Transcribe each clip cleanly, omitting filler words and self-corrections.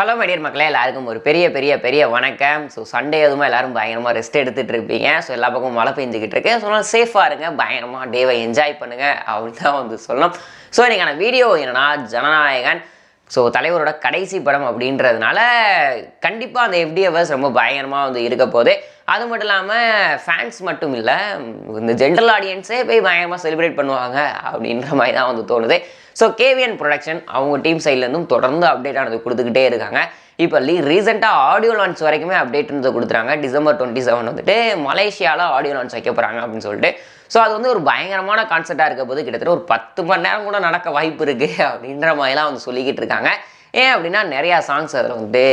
Hello my dear மக்களே, எல்லாருக்கும் ஒரு பெரிய வணக்கம். ஸோ சண்டே எதுவுமே எல்லாரும் பயங்கரமாக ரெஸ்ட் எடுத்துகிட்டு இருப்பீங்க. ஸோ எல்லா பக்கமும் மழை பெஞ்சிக்கிட்டு இருக்கு. ஸோ சேஃபாக இருங்க, பயங்கரமாக டேவை என்ஜாய் பண்ணுங்கள் அப்படின்னு தான் வந்து சொல்லணும். ஸோ இன்றைக்கான வீடியோ என்னென்னா, ஜனநாயகன் ஸோ தலைவரோட கடைசி படம் அப்படின்றதுனால கண்டிப்பாக அந்த எஃப்டிஎஃப்எஸ் ரொம்ப பயங்கரமாக வந்து இருக்க போகுது. அது மட்டும் இல்லாமல் ஃபேன்ஸ் மட்டும் இல்லை, இந்த ஜென்ரல் ஆடியன்ஸே போய் பயங்கரமாக செலிப்ரேட் பண்ணுவாங்க அப்படின்ற மாதிரி தான் வந்து தோணுது. ஸோ கேவிஎன் ப்ரொடக்ஷன் அவங்க டீம் சைட்லேருந்தும் தொடர்ந்து அப்டேட் ஆனது கொடுத்துக்கிட்டே இருக்காங்க. இப்போ ரீசெண்டாக ஆடியோ லான்ச் வரைக்குமே அப்டேட் இருந்தது கொடுத்துறாங்க. December 27 வந்துட்டு மலேசியாவில் ஆடியோ லான்ச் வைக்க போகிறாங்க அப்படின்னு சொல்லிட்டு. ஸோ அது வந்து ஒரு பயங்கரமான கான்செப்டாக இருக்க போது கிட்டத்தட்ட ஒரு 10 மணி நேரம் கூட நடக்க வாய்ப்பு இருக்குது அப்படின்ற மாதிரிலாம் வந்து சொல்லிக்கிட்டு இருக்காங்க. ஏன் அப்படின்னா நிறையா சாங்ஸ் அதில் வந்துட்டு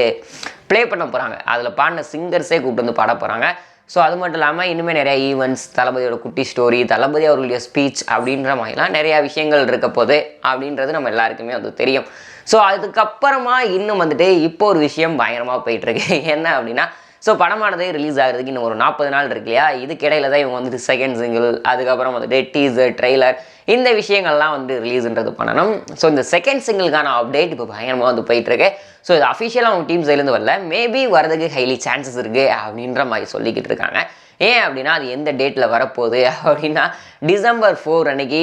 ப்ளே பண்ண போகிறாங்க. அதில் பாடின சிங்கர்ஸே கூப்பிட்டு வந்து பாட போகிறாங்க. ஸோ அது மட்டும் இல்லாமல் இன்னுமே நிறையா ஈவெண்ட்ஸ், தளபதியோட குட்டி ஸ்டோரி, தளபதி அவர்களுடைய ஸ்பீச் அப்படின்ற மாதிரிலாம் நிறையா விஷயங்கள் இருக்க போது அப்படின்றது நம்ம எல்லாருக்குமே வந்து தெரியும். ஸோ அதுக்கப்புறமா இன்னும் வந்துட்டு இப்போ ஒரு விஷயம் பயங்கரமாக போயிட்டுருக்கு. என்ன அப்படின்னா, ஸோ படமானது ரிலீஸ் ஆகிறதுக்கு இன்னும் ஒரு 40 நாள் இருக்கு இல்லையா. இதுக்கிடையில் தான் இவங்க வந்துட்டு செகண்ட் சிங்கிள், அதுக்கப்புறம் வந்துட்டு டீசர், ட்ரெய்லர், இந்த விஷயங்கள்லாம் வந்து ரிலீஸ்ன்றது பண்ணணும். ஸோ இந்த செகண்ட் சிங்கிளுக்கான அப்டேட் இப்போ பயங்கரமாக வந்து போயிட்டுருக்கு. ஸோ இது அஃபிஷியலாக அவங்க டீம் சைட்லேருந்து வரல, மேபி வரதுக்கு ஹைலி சான்சஸ் இருக்குது அப்படின்ற மாதிரி சொல்லிக்கிட்டு இருக்காங்க. ஏன் அப்படின்னா அது எந்த டேட்டில் வரப்போகுது அப்படின்னா, December 4 அன்னைக்கு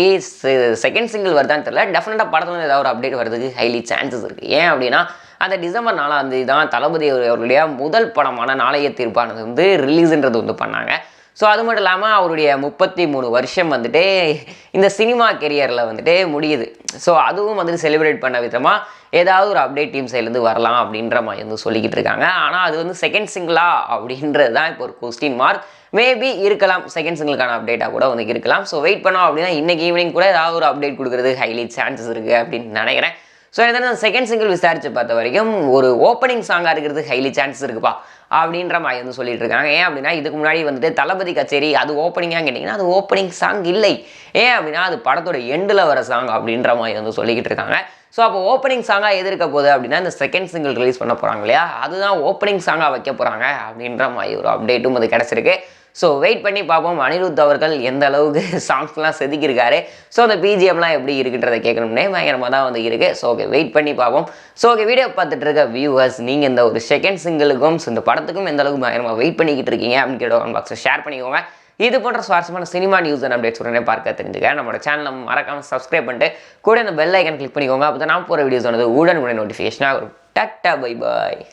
செகண்ட் சிங்கிள் வருதான்னு தெரியல. டெஃபினட்டாக படத்தில் ஏதாவது ஒரு அப்டேட் வரதுக்கு ஹைலி சான்சஸ் இருக்குது. ஏன் அப்படின்னா அந்த December 4 தான் தளபதி அவருடைய முதல் படமான நாளைய தீர்ப்பானது வந்து ரிலீஸுன்றது வந்து பண்ணாங்க. ஸோ அது மட்டும் இல்லாமல் அவருடைய 33 வருஷம் வந்துட்டு இந்த சினிமா கெரியரில் வந்துட்டு முடியுது. ஸோ அதுவும் வந்துட்டு செலிப்ரேட் பண்ண விதமாக ஏதாவது ஒரு அப்டேட் டீம் சைட்லேருந்து வரலாம் அப்படின்ற மாதிரி வந்து சொல்லிக்கிட்டு இருக்காங்க. ஆனால் அது வந்து செகண்ட் சிங்கிளா அப்படின்றது தான் இப்போ ஒரு கொஸ்டின் மார்க். மேபி இருக்கலாம், செகண்ட் சிங்கிளுக்கான அப்டேட்டாக கூட வந்து இருக்கலாம். ஸோ வெயிட் பண்ணோம் அப்படின்னா இன்றைக்கி ஈவினிங் கூட ஏதாவது ஒரு அப்டேட் கொடுக்குறது ஹைலி சான்சஸ் இருக்குது அப்படின்னு நினைக்கிறேன். ஸோ எனக்கு செகண்ட் சிங்கிள் விசாரித்து பார்த்த வரைக்கும் ஒரு ஓப்பனிங் சாங்காக இருக்கிறது ஹைலி சான்சஸ் இருக்குப்பா அப்படின்ற மாதிரி வந்து சொல்லிட்டு இருக்காங்க. ஏன் அப்படின்னா இதுக்கு முன்னாடி வந்துட்டு தளபதி கச்சேரி அது ஓப்பனிங்காக கேட்டிங்கன்னா அது ஓப்பனிங் சாங் இல்லை. ஏன் அப்படின்னா அது படத்தோட எண்டில் வர சாங் அப்படின்ற மாதிரி வந்து சொல்லிக்கிட்டு இருக்காங்க. ஸோ அப்போ ஓப்பனிங் சாங்காக எதிர்க்க போகுது அப்படின்னா இந்த செகண்ட் சிங்கிள் ரிலீஸ் பண்ண போகிறாங்க இல்லையா, அதுதான் ஓப்பனிங் சாங்காக வைக்க போகிறாங்க அப்படின்ற மாதிரி ஒரு அப்டேட்டும் அது கிடச்சிருக்கு. ஸோ வெயிட் பண்ணி பார்ப்போம் அனிருத் அவர்கள் எந்த அளவுக்கு சாங்ஸ்லாம் செதுக்கியிருக்காரு. ஸோ அந்த பிஜிஎம்லாம் எப்படி இருக்குன்றதை கேட்கணும்னே பயங்கரமாக தான் வந்து இருக்குது. ஸோ ஓகே, வெயிட் பண்ணி பார்ப்போம். ஸோ ஓகே, வீடியோ பார்த்துட்டு இருக்க வியூவர்ஸ், நீங்கள் இந்த ஒரு செகண்ட் சிங்கிளுக்கும் இந்த படத்துக்கும் எந்த அளவுக்கு பயங்கரமாக வெயிட் பண்ணிக்கிட்டு இருக்கீங்க அப்படின்னு கேட்ட கமெண்ட் பாக்ஸில் ஷேர் பண்ணிக்கோங்க. இது போன்ற சுவாரஸ்யமான சினிமா நியூஸ் அண்ட் அப்டேட்ஸ் உடனே பார்க்க தெரிஞ்சுக்க நம்மளோட சேனலை மறக்காமல் சப்ஸ்கிரைப் பண்ணிட்டு கூட இந்த பெல் ஐக்கன் கிளிக் பண்ணிக்கோங்க. அப்போ தான் நான் போகிற வீடியோஸ் வந்து உடனுக்குடன் நோட்டிஃபிகேஷனாக வரும். Tata, bye bye.